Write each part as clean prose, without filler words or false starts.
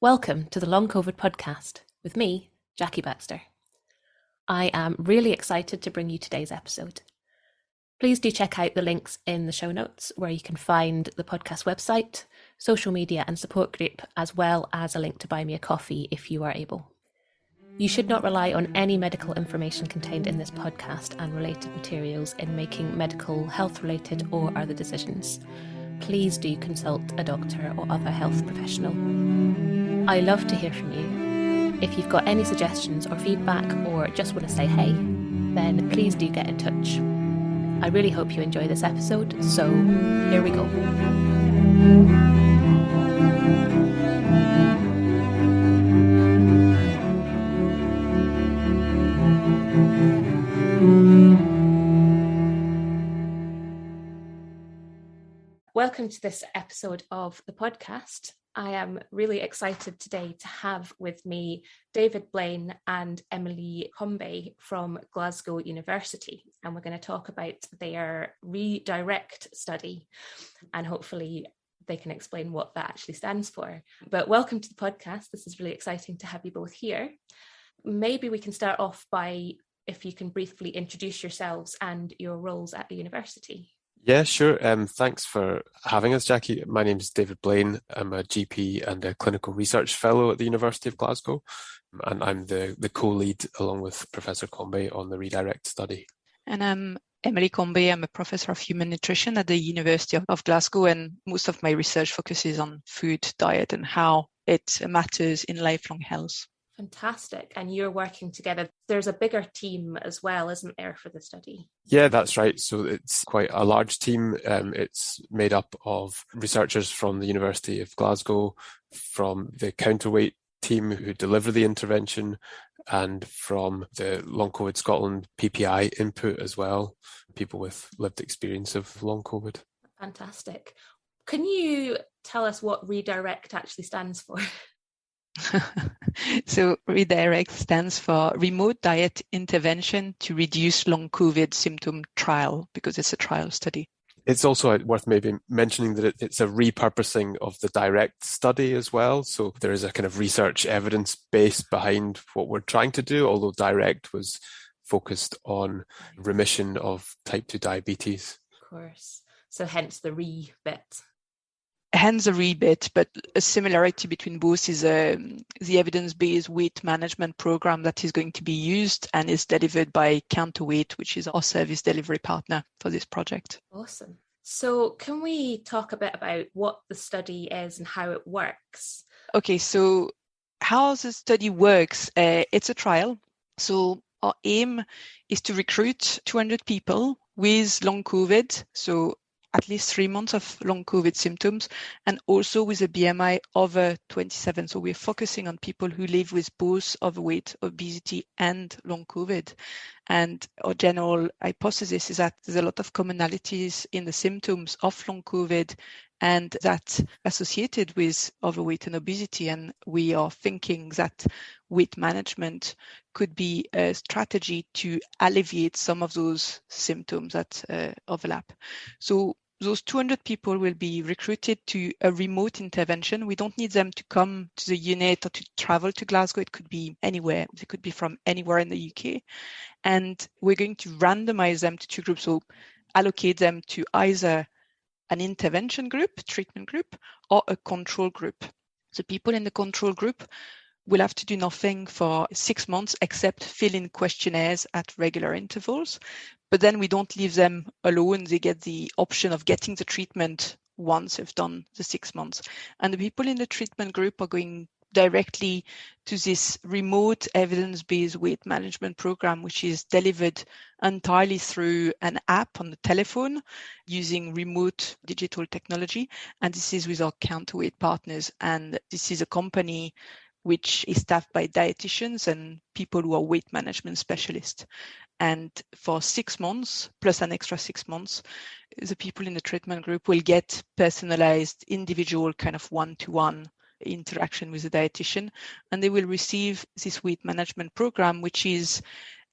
Welcome to the Long COVID podcast with me, Jackie Baxter. I am really excited to bring you today's episode. Please do check out the links in the show notes where you can find the podcast website, social media and support group, as well as a link to buy me a coffee if you are able. You should not rely on any medical information contained in this podcast and related materials in making medical, health-related or other decisions. Please do consult a doctor or other health professional. I love to hear from you. If you've got any suggestions or feedback or just want to say hey, then please do get in touch. I really hope you enjoy this episode, so here we go. Welcome to this episode of the podcast. I am really excited today to have with me David Blane and Emilie Combet from Glasgow University, and we're going to talk about their ReDIRECT study, and hopefully they can explain what that actually stands for. But welcome to the podcast. This is really exciting to have you both here. Maybe we can start off by, if you can briefly introduce yourselves and your roles at the university. Yeah, sure. Thanks for having us, Jackie. My name is David Blane. I'm a GP and a clinical research fellow at the University of Glasgow, and I'm the co-lead along with Professor Combet on the ReDIRECT study. And I'm Emilie Combet. I'm a professor of human nutrition at the University of Glasgow, and most of my research focuses on food, diet, and how it matters in lifelong health. Fantastic. And you're working together. There's a bigger team as well, isn't there, for the study? Yeah, that's right. So it's quite a large team. It's made up of researchers from the University of Glasgow, from the counterweight team who deliver the intervention, and from the Long COVID Scotland PPI input as well, people with lived experience of long COVID. Fantastic. Can you tell us what ReDIRECT actually stands for? So ReDIRECT stands for Remote Diet Intervention to Reduce Long COVID Symptom Trial, because it's a trial study. It's also worth maybe mentioning that it's a repurposing of the DIRECT study as well. So there is a kind of research evidence base behind what we're trying to do, although DIRECT was focused on remission of type 2 diabetes. Of course. So hence the re bit. Hence a rebit, but a similarity between both is the evidence-based weight management program that is going to be used and is delivered by Counterweight, which is our service delivery partner for this project. Awesome. So can we talk a bit about what the study is and how it works? Okay, so how the study works, it's a trial. So our aim is to recruit 200 people with long COVID, so at least 3 months of long COVID symptoms, and also with a BMI over 27. So we're focusing on people who live with both overweight, obesity, and long COVID. And our general hypothesis is that there's a lot of commonalities in the symptoms of long COVID and that associated with overweight and obesity. And we are thinking that weight management could be a strategy to alleviate some of those symptoms that overlap. So those 200 people will be recruited to a remote intervention. We don't need them to come to the unit or to travel to Glasgow. It could be anywhere. They could be from anywhere in the UK. And we're going to randomize them to two groups. So allocate them to either an intervention group, treatment group, or a control group. So people in the control group will have to do nothing for 6 months except fill in questionnaires at regular intervals. But then we don't leave them alone. They get the option of getting the treatment once they've done the 6 months. And the people in the treatment group are going directly to this remote evidence-based weight management program, which is delivered entirely through an app on the telephone using remote digital technology. And this is with our Counterweight partners. And this is a company which is staffed by dietitians and people who are weight management specialists. And for 6 months, plus an extra 6 months, the people in the treatment group will get personalized, individual kind of one-to-one interaction with the dietitian, and they will receive this weight management program, which is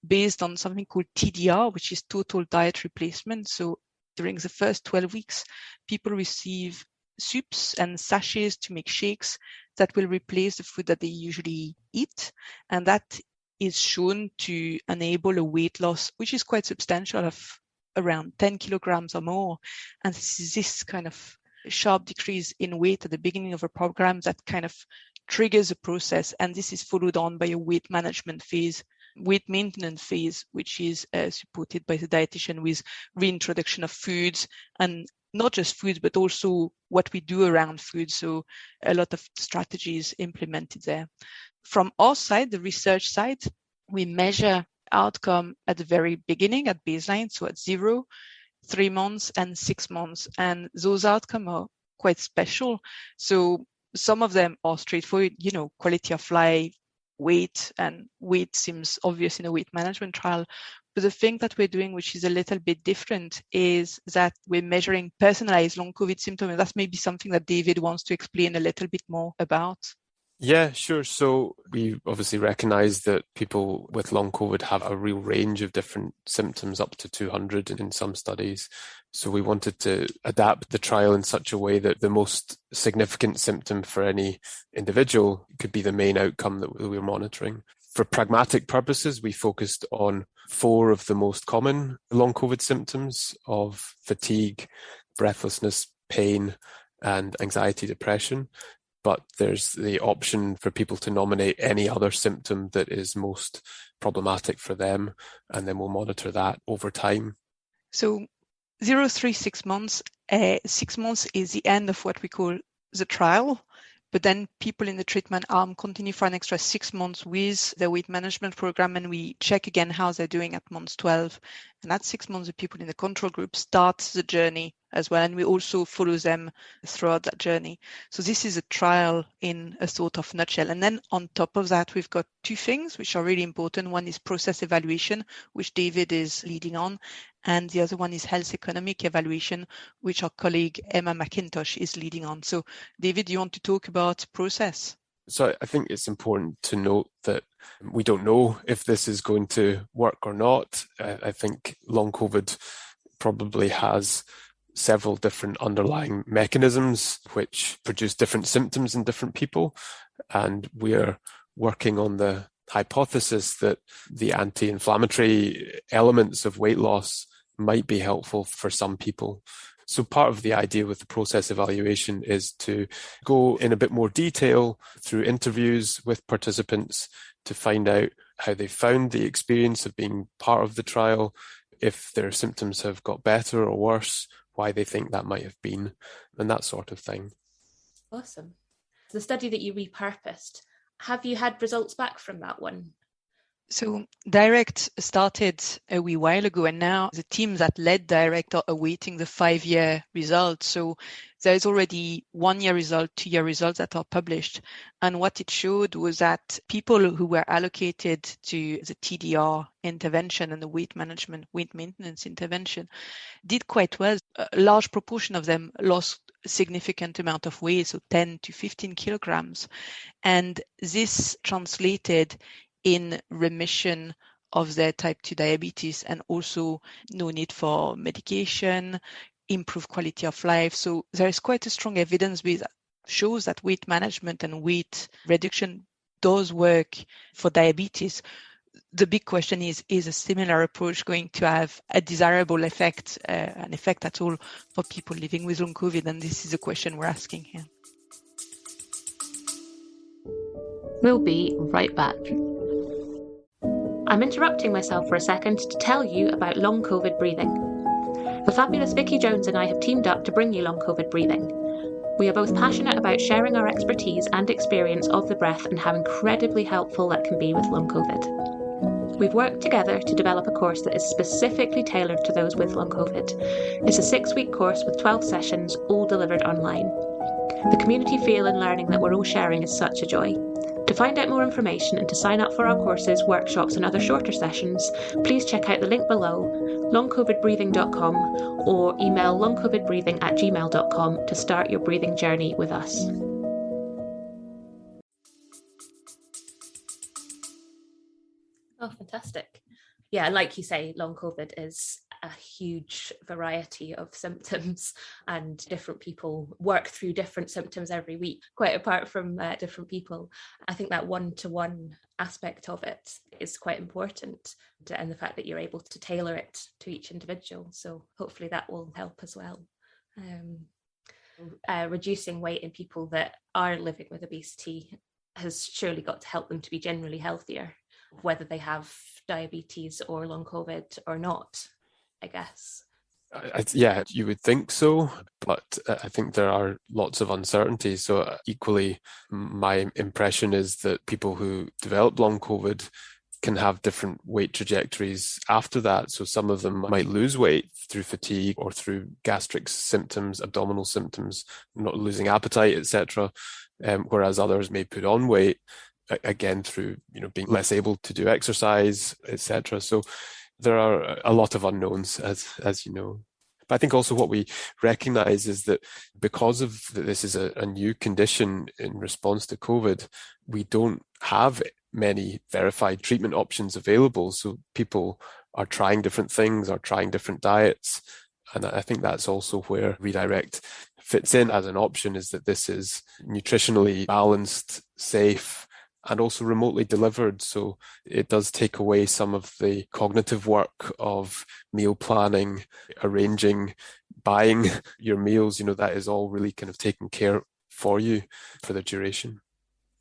based on something called TDR, which is total diet replacement. So during the first 12 weeks, people receive soups and sachets to make shakes that will replace the food that they usually eat. And that is shown to enable a weight loss, which is quite substantial, of around 10 kilograms or more. And this kind of sharp decrease in weight at the beginning of a program that kind of triggers a process. And this is followed on by a weight management phase, weight maintenance phase, which is supported by the dietitian with reintroduction of foods, and not just foods, but also what we do around food. So a lot of strategies implemented there. From our side, the research side, we measure outcome at the very beginning, at baseline, so at 0, 3 months, and 6 months. And those outcomes are quite special. So some of them are straightforward, quality of life, weight, and weight seems obvious in a weight management trial. But the thing that we're doing, which is a little bit different, is that we're measuring personalized long COVID symptoms. And that's maybe something that David wants to explain a little bit more about. Yeah, sure. So we obviously recognize that people with long COVID have a real range of different symptoms, up to 200 in some studies. So we wanted to adapt the trial in such a way that the most significant symptom for any individual could be the main outcome that we were monitoring. For pragmatic purposes, we focused on 4 of the most common long COVID symptoms of fatigue, breathlessness, pain, and anxiety, depression. But there's the option for people to nominate any other symptom that is most problematic for them, and then we'll monitor that over time. So 0, 3, 6 months. 6 months is the end of what we call the trial, but then people in the treatment arm continue for an extra 6 months with the weight management program, and we check again how they're doing at month 12. And at 6 months, the people in the control group start the journey as well, and we also follow them throughout that journey. So this is a trial in a sort of nutshell. And then on top of that, we've got 2 things which are really important. One is process evaluation, which David is leading on, and the other one is health economic evaluation, which our colleague Emma McIntosh is leading on. So David, do you want to talk about process? So I think it's important to note that we don't know if this is going to work or not. I think long COVID probably has several different underlying mechanisms which produce different symptoms in different people. And we're working on the hypothesis that the anti-inflammatory elements of weight loss might be helpful for some people. So part of the idea with the process evaluation is to go in a bit more detail through interviews with participants to find out how they found the experience of being part of the trial, if their symptoms have got better or worse, why they think that might have been, and that sort of thing. Awesome. The study that you repurposed, have you had results back from that one? So DIRECT started a wee while ago, and now the teams that led DIRECT are awaiting the 5-year results. So there's already 1-year result, 2-year results that are published. And what it showed was that people who were allocated to the TDR intervention and the weight management, weight maintenance intervention did quite well. A large proportion of them lost a significant amount of weight, so 10 to 15 kilograms. And this translated in remission of their type 2 diabetes, and also no need for medication, improved quality of life. So there is quite a strong evidence that shows that weight management and weight reduction does work for diabetes. The big question is a similar approach going to have a desirable effect, an effect at all for people living with long COVID? And this is a question we're asking here. We'll be right back. I'm interrupting myself for a second to tell you about long COVID breathing. The fabulous Vicky Jones and I have teamed up to bring you long COVID breathing. We are both passionate about sharing our expertise and experience of the breath and how incredibly helpful that can be with long COVID. We've worked together to develop a course that is specifically tailored to those with long COVID. It's a 6-week course with 12 sessions, all delivered online. The community feel and learning that we're all sharing is such a joy. To find out more information and to sign up for our courses, workshops and other shorter sessions, please check out the link below, longcovidbreathing.com, or email longcovidbreathing@gmail.com to start your breathing journey with us. Oh, fantastic. Yeah, like you say, long COVID is a huge variety of symptoms, and different people work through different symptoms every week, quite apart from different people. I think that one-to-one aspect of it is quite important, and the fact that you're able to tailor it to each individual. So hopefully that will help as well. Reducing weight in people that are living with obesity has surely got to help them to be generally healthier, whether they have diabetes or long COVID or not, I guess. Yeah, you would think so, but I think there are lots of uncertainties. So equally, my impression is that people who develop long COVID can have different weight trajectories after that. So some of them might lose weight through fatigue or through gastric symptoms, abdominal symptoms, not losing appetite, etc. Whereas others may put on weight again through being less able to do exercise, etc. So there are a lot of unknowns, as you know. But I think also what we recognize is that because of this is a new condition in response to COVID, we don't have many verified treatment options available. So people are trying different things, are trying different diets. And I think that's also where ReDIRECT fits in as an option, is that this is nutritionally balanced, safe, and also remotely delivered. So it does take away some of the cognitive work of meal planning, arranging, buying your meals. That is all really kind of taken care for you for the duration.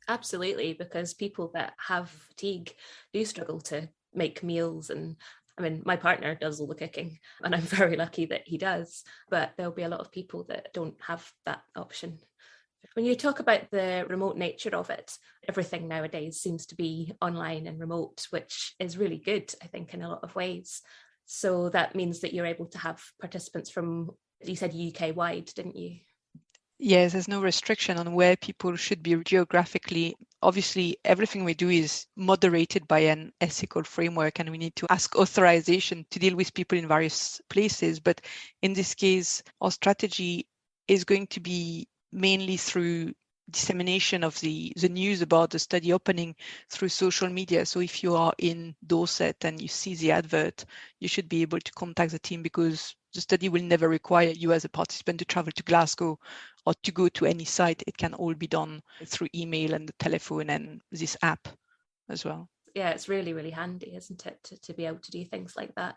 Absolutely, because people that have fatigue do struggle to make meals. And I mean, my partner does all the cooking, and I'm very lucky that he does, but there'll be a lot of people that don't have that option. When you talk about the remote nature of it, everything nowadays seems to be online and remote, which is really good, I think, in a lot of ways. So that means that you're able to have participants from, you said UK wide, didn't you? Yes, there's no restriction on where people should be geographically. Obviously, everything we do is moderated by an ethical framework, and we need to ask authorization to deal with people in various places. But in this case, our strategy is going to be mainly through dissemination of the news about the study opening through social media. So if you are in Dorset and you see the advert, you should be able to contact the team, because the study will never require you as a participant to travel to Glasgow or to go to any site. It can all be done through email and the telephone and this app as well. Yeah, it's really, really handy, isn't it, to be able to do things like that.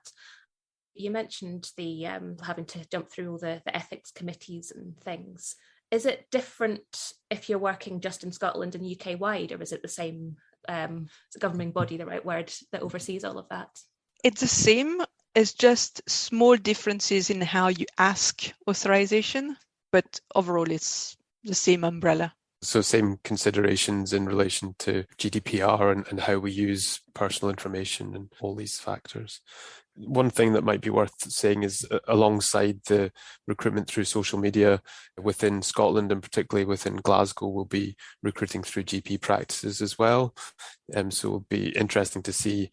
You mentioned the having to jump through all the ethics committees and things. Is it different if you're working just in Scotland and UK wide, or is it the same governing body, the right word, that oversees all of that? It's the same. It's just small differences in how you ask authorization, but overall it's the same umbrella. So same considerations in relation to GDPR and how we use personal information and all these factors. One thing that might be worth saying is alongside the recruitment through social media within Scotland, and particularly within Glasgow, we'll be recruiting through GP practices as well. So it'll be interesting to see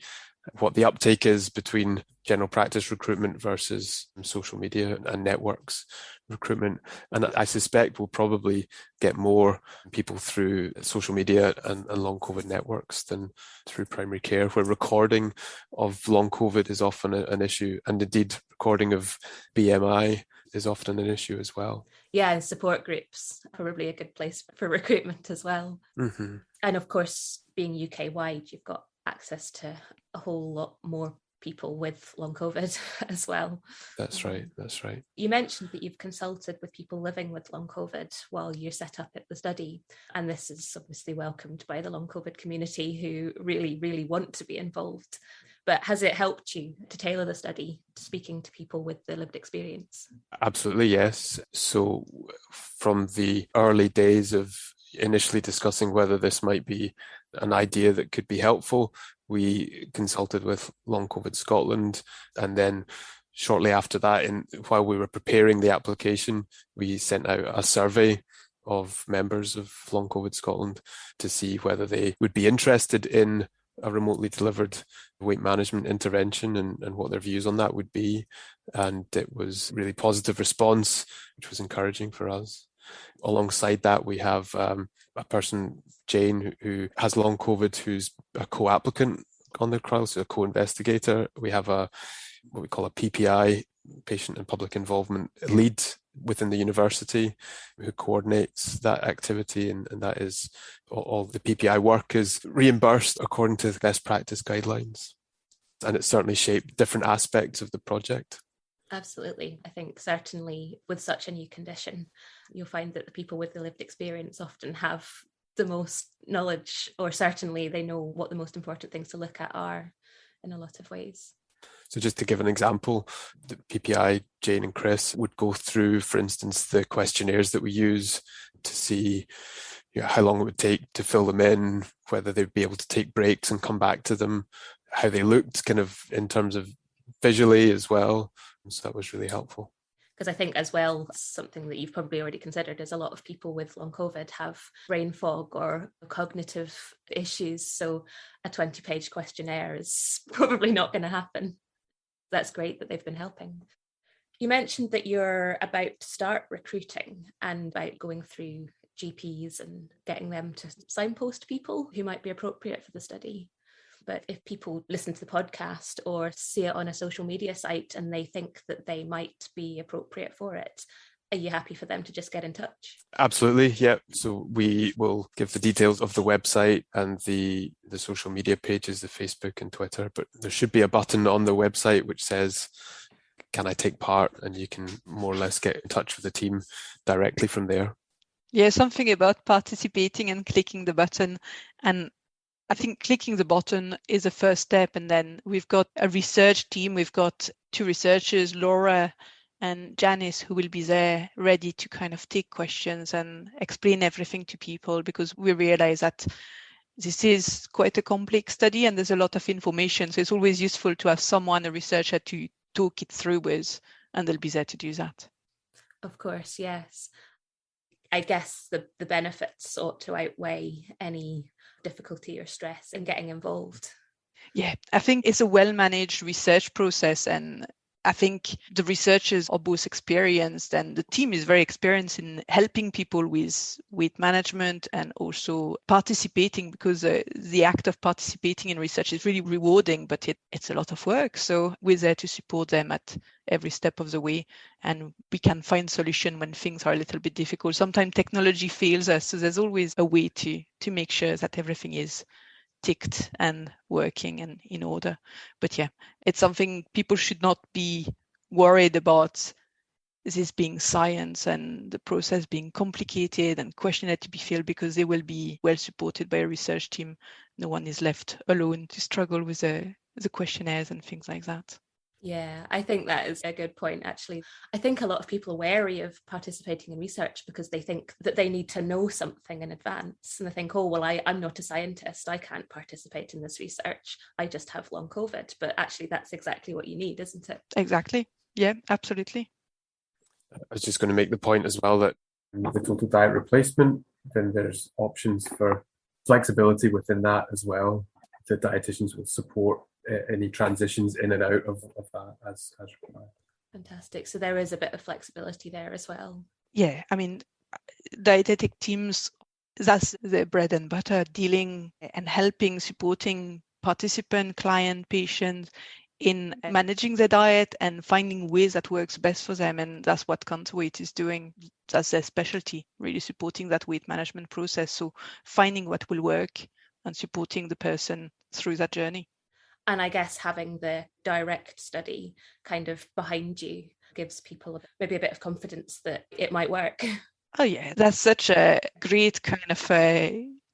what the uptake is between general practice recruitment versus social media and networks recruitment. And I suspect we'll probably get more people through social media and long COVID networks than through primary care, where recording of long COVID is often an issue, and indeed recording of BMI is often an issue as well. Yeah, and support groups, probably a good place for recruitment as well. Mm-hmm. And of course, being UK wide, you've got access to a whole lot more people with long COVID as well. That's right. That's right. You mentioned that you've consulted with people living with long COVID while you're set up at the study. And this is obviously welcomed by the long COVID community, who really, really want to be involved. But has it helped you to tailor the study to speaking to people with the lived experience? Absolutely, yes. So from the early days of initially discussing whether this might be an idea that could be helpful, we consulted with Long COVID Scotland, and then shortly after that, while we were preparing the application, we sent out a survey of members of Long COVID Scotland to see whether they would be interested in a remotely delivered weight management intervention and what their views on that would be. And it was a really positive response, which was encouraging for us. Alongside that, we have a person, Jane, who has long COVID, who's a co-applicant on the trial, so a co-investigator. We have a what we call a PPI, patient and public involvement lead within the university who coordinates that activity, and that is all the PPI work is reimbursed according to the best practice guidelines, and it certainly shaped different aspects of the project. Absolutely. I think certainly with such a new condition, you'll find that the people with the lived experience often have the most knowledge, or certainly they know what the most important things to look at are in a lot of ways. So just to give an example, the PPI, Jane and Chris, would go through, for instance, the questionnaires that we use to see how long it would take to fill them in, whether they'd be able to take breaks and come back to them, how they looked kind of in terms of visually as well. So that was really helpful. Because I think as well, something that you've probably already considered is a lot of people with long COVID have brain fog or cognitive issues. So a 20-page questionnaire is probably not going to happen. That's great that they've been helping. You mentioned that you're about to start recruiting and about going through GPs and getting them to signpost people who might be appropriate for the study. But if people listen to the podcast or see it on a social media site and they think that they might be appropriate for it, are you happy for them to just get in touch? Absolutely, yeah. So we will give the details of the website and the social media pages, the Facebook and Twitter, but there should be a button on the website which says, can I take part? And you can more or less get in touch with the team directly from there. Yeah, something about participating and clicking the button. And I think clicking the button is a first step. And then we've got a research team. We've got 2 researchers, Laura and Janice, who will be there ready to kind of take questions and explain everything to people, because we realize that this is quite a complex study and there's a lot of information. So it's always useful to have someone, a researcher, to talk it through with, and they'll be there to do that. Of course, yes. I guess the benefits ought to outweigh any difficulty or stress in getting involved. Yeah, I think it's a well-managed research process, and I think the researchers are both experienced and the team is very experienced in helping people with weight management and also participating, because the act of participating in research is really rewarding, but it's a lot of work. So we're there to support them at every step of the way, and we can find solution when things are a little bit difficult. Sometimes technology fails us, so there's always a way to make sure that everything is ticked and working and in order. But yeah, it's something people should not be worried about, this being science and the process being complicated and questionnaire to be filled, because they will be well supported by a research team. No one is left alone to struggle with the questionnaires and things like that. Yeah, I think that is a good point, actually. I think a lot of people are wary of participating in research because they think that they need to know something in advance. And they think, oh, well, I'm not a scientist. I can't participate in this research. I just have long COVID. But actually, that's exactly what you need, isn't it? Exactly. Yeah, absolutely. I was just going to make the point as well that the total diet replacement, then there's options for flexibility within that as well. The dietitians will support any transitions in and out of that as required. Fantastic. So there is a bit of flexibility there as well. Yeah, I mean, dietetic teams, that's the bread and butter, dealing and helping, supporting participant, client, patient in managing their diet and finding ways that works best for them. And that's what Counterweight is doing. That's their specialty, really supporting that weight management process. So finding what will work and supporting the person through that journey. And I guess having the DIRECT study kind of behind you gives people maybe a bit of confidence that it might work. Oh yeah, that's such a great kind of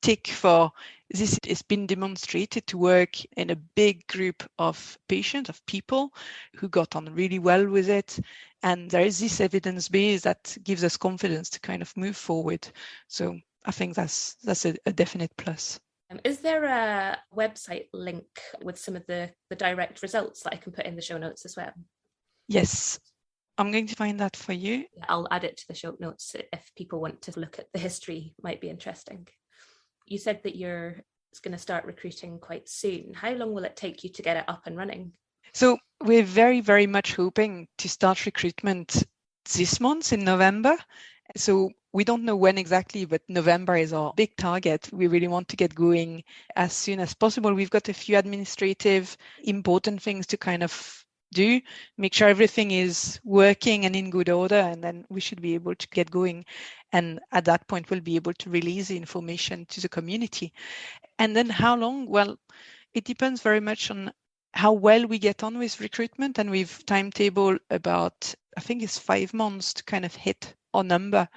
tick for this. It's been demonstrated to work in a big group of patients, of people who got on really well with it. And there is this evidence base that gives us confidence to kind of move forward. So I think that's a definite plus. Is there a website link with some of the DIRECT results that I can put in the show notes as well? Yes, I'm going to find that for you. I'll add it to the show notes if people want to look at the history, might be interesting. You said that you're going to start recruiting quite soon. How long will it take you to get it up and running? So we're very, very much hoping to start recruitment this month in November. So we don't know when exactly, but November is our big target. We really want to get going as soon as possible. We've got a few administrative important things to kind of do, make sure everything is working and in good order, and then we should be able to get going. And at that point, we'll be able to release the information to the community. And then how long? Well, it depends very much on how well we get on with recruitment, and we've timetable about, I think it's 5 months to kind of hit our number.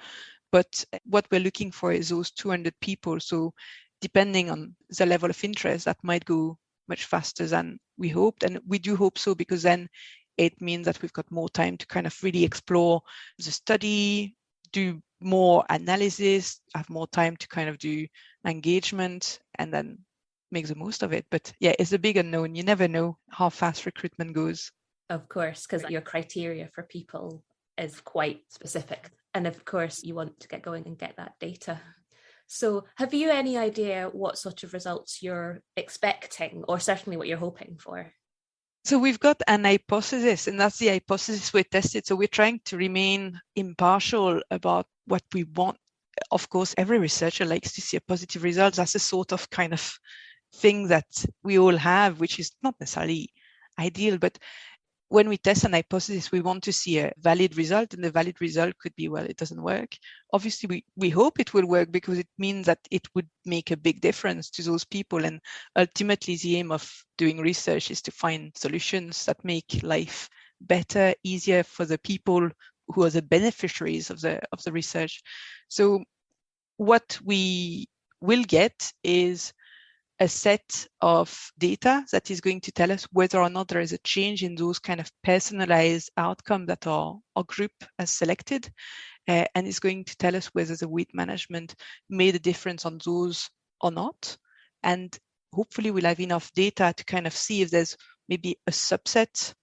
But what we're looking for is those 200 people. So depending on the level of interest, that might go much faster than we hoped. And we do hope so, because then it means that we've got more time to kind of really explore the study, do more analysis, have more time to kind of do engagement, and then make the most of it. But yeah, it's a big unknown. You never know how fast recruitment goes. Of course, because your criteria for people is quite specific. And of course, you want to get going and get that data. So have you any idea what sort of results you're expecting, or certainly what you're hoping for? So we've got an hypothesis, and that's the hypothesis we tested. So we're trying to remain impartial about what we want. Of course, every researcher likes to see a positive result. That's a sort of kind of thing that we all have, which is not necessarily ideal. But when we test an hypothesis, we want to see a valid result, and the valid result could be, well, it doesn't work. Obviously, we hope it will work, because it means that it would make a big difference to those people. And ultimately, the aim of doing research is to find solutions that make life better, easier for the people who are the beneficiaries of the research. So what we will get is a set of data that is going to tell us whether or not there is a change in those kind of personalized outcomes that our group has selected, and it's going to tell us whether the weight management made a difference on those or not. And hopefully we'll have enough data to kind of see if there's maybe a subset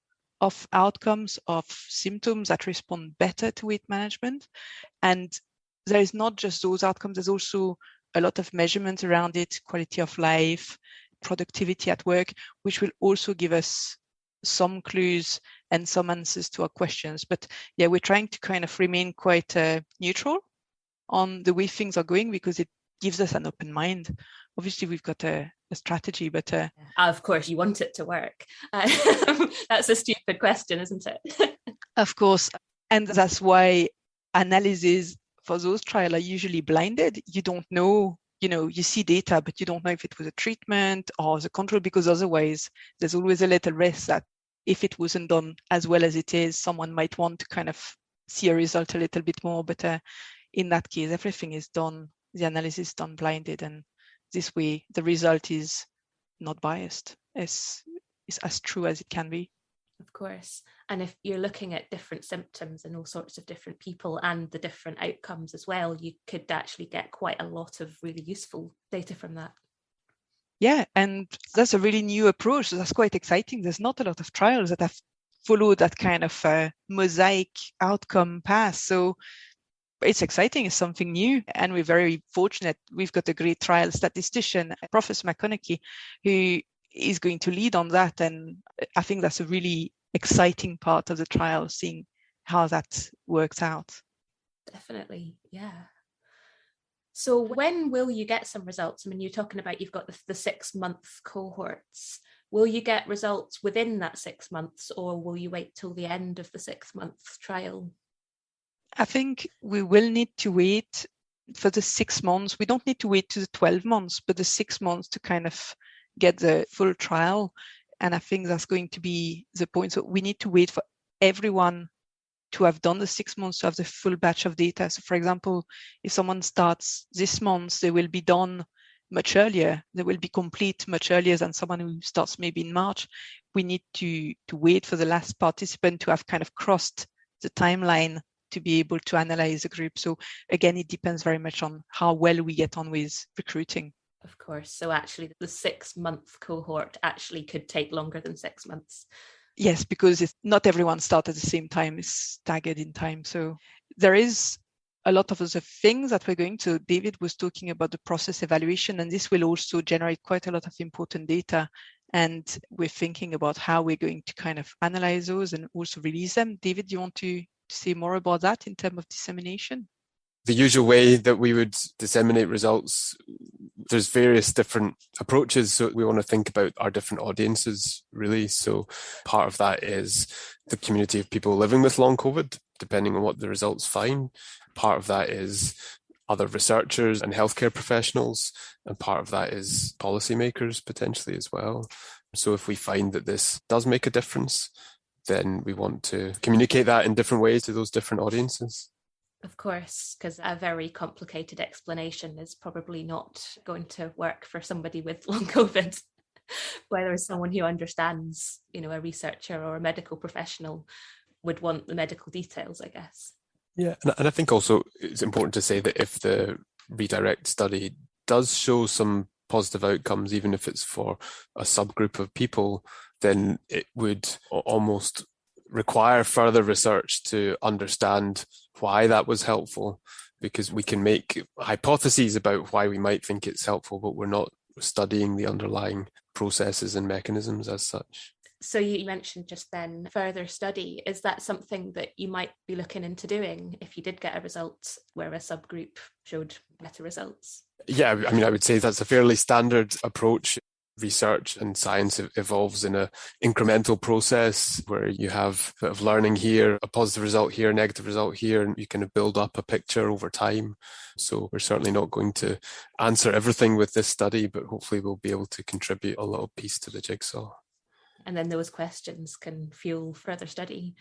of outcomes, of symptoms that respond better to weight management. And there is not just those outcomes, there's also a lot of measurements around it, quality of life, productivity at work, which will also give us some clues and some answers to our questions. But yeah, we're trying to kind of remain quite neutral on the way things are going, because it gives us an open mind. Obviously, we've got a strategy, but of course, you want it to work. That's a stupid question, isn't it? Of course, and that's why analysis for those trials are usually blinded. You don't know, you see data, but you don't know if it was a treatment or the control, because otherwise there's always a little risk that if it wasn't done as well as it is, someone might want to kind of see a result a little bit more. But in that case, everything is done, the analysis is done blinded, and this way the result is not biased. It's as true as it can be. Of course. And if you're looking at different symptoms in all sorts of different people and the different outcomes as well, you could actually get quite a lot of really useful data from that. Yeah, and that's a really new approach. So that's quite exciting. There's not a lot of trials that have followed that kind of mosaic outcome path. So it's exciting. It's something new. And we're very fortunate. We've got a great trial statistician, Professor McConaughey, who is going to lead on that. And I think that's a really exciting part of the trial, seeing how that works out. Definitely, yeah. So when will you get some results? I mean, you're talking about you've got the 6-month cohorts. Will you get results within that 6 months, or will you wait till the end of the 6-month trial? I think we will need to wait for the 6 months. We don't need to wait to the 12 months, but the 6 months to kind of get the full trial. And I think that's going to be the point. So we need to wait for everyone to have done the 6 months to have the full batch of data. So for example, if someone starts this month, they will be done much earlier. They will be complete much earlier than someone who starts maybe in March. We need to wait for the last participant to have kind of crossed the timeline to be able to analyze the group. So again, it depends very much on how well we get on with recruiting. Of course. So actually the 6-month cohort actually could take longer than 6 months. Yes, because not everyone starts at the same time, it's staggered in time. So there is a lot of other things that we're going to. David was talking about the process evaluation, and this will also generate quite a lot of important data. And we're thinking about how we're going to kind of analyze those and also release them. David, do you want to say more about that in terms of dissemination? the usual way that we would disseminate results, there's various different approaches. So we want to think about our different audiences, really. So part of that is the community of people living with long COVID, depending on what the results find. Part of that is other researchers and healthcare professionals. And part of that is policymakers potentially as well. So if we find that this does make a difference, then we want to communicate that in different ways to those different audiences. Of course, because a very complicated explanation is probably not going to work for somebody with long COVID. Whether someone who understands, a researcher or a medical professional would want the medical details, I guess. Yeah, and I think also it's important to say that if the ReDIRECT study does show some positive outcomes, even if it's for a subgroup of people, then it would almost require further research to understand why that was helpful, because we can make hypotheses about why we might think it's helpful, but we're not studying the underlying processes and mechanisms as such. So you mentioned just then further study. Is that something that you might be looking into doing if you did get a result where a subgroup showed better results? Yeah, I mean, I would say that's a fairly standard approach. Research and science evolves in an incremental process where you have a bit of learning here, a positive result here, a negative result here, and you kind of build up a picture over time. So we're certainly not going to answer everything with this study, but hopefully we'll be able to contribute a little piece to the jigsaw. And then those questions can fuel further study,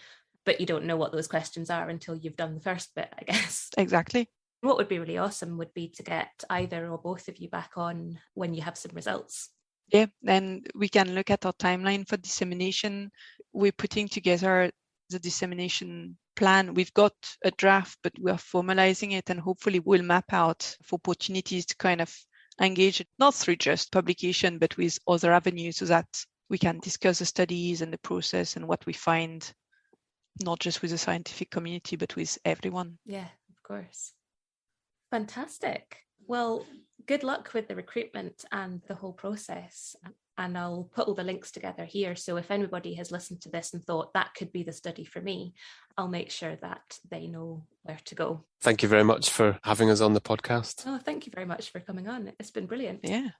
but you don't know what those questions are until you've done the first bit, I guess. Exactly. What would be really awesome would be to get either or both of you back on when you have some results. Yeah, and we can look at our timeline for dissemination. We're putting together the dissemination plan. We've got a draft, but we are formalizing it, and hopefully we'll map out for opportunities to kind of engage, not through just publication, but with other avenues so that we can discuss the studies and the process and what we find, not just with the scientific community, but with everyone. Yeah, of course. Fantastic. Well, good luck with the recruitment and the whole process. And I'll put all the links together here. So if anybody has listened to this and thought that could be the study for me, I'll make sure that they know where to go. Thank you very much for having us on the podcast. Oh, thank you very much for coming on. It's been brilliant. Yeah.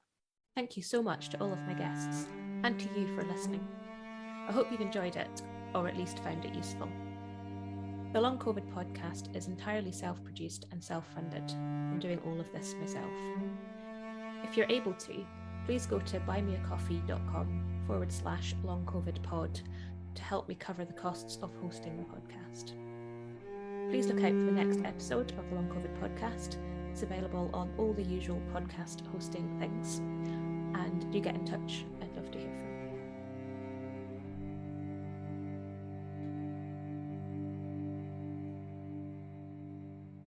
Thank you so much to all of my guests and to you for listening. I hope you've enjoyed it, or at least found it useful. The Long COVID podcast is entirely self-produced and self-funded. I'm doing all of this myself. If you're able to, please go to buymeacoffee.com/longcovidpod to help me cover the costs of hosting the podcast. Please look out for the next episode of the Long COVID podcast. It's available on all the usual podcast hosting things. And do get in touch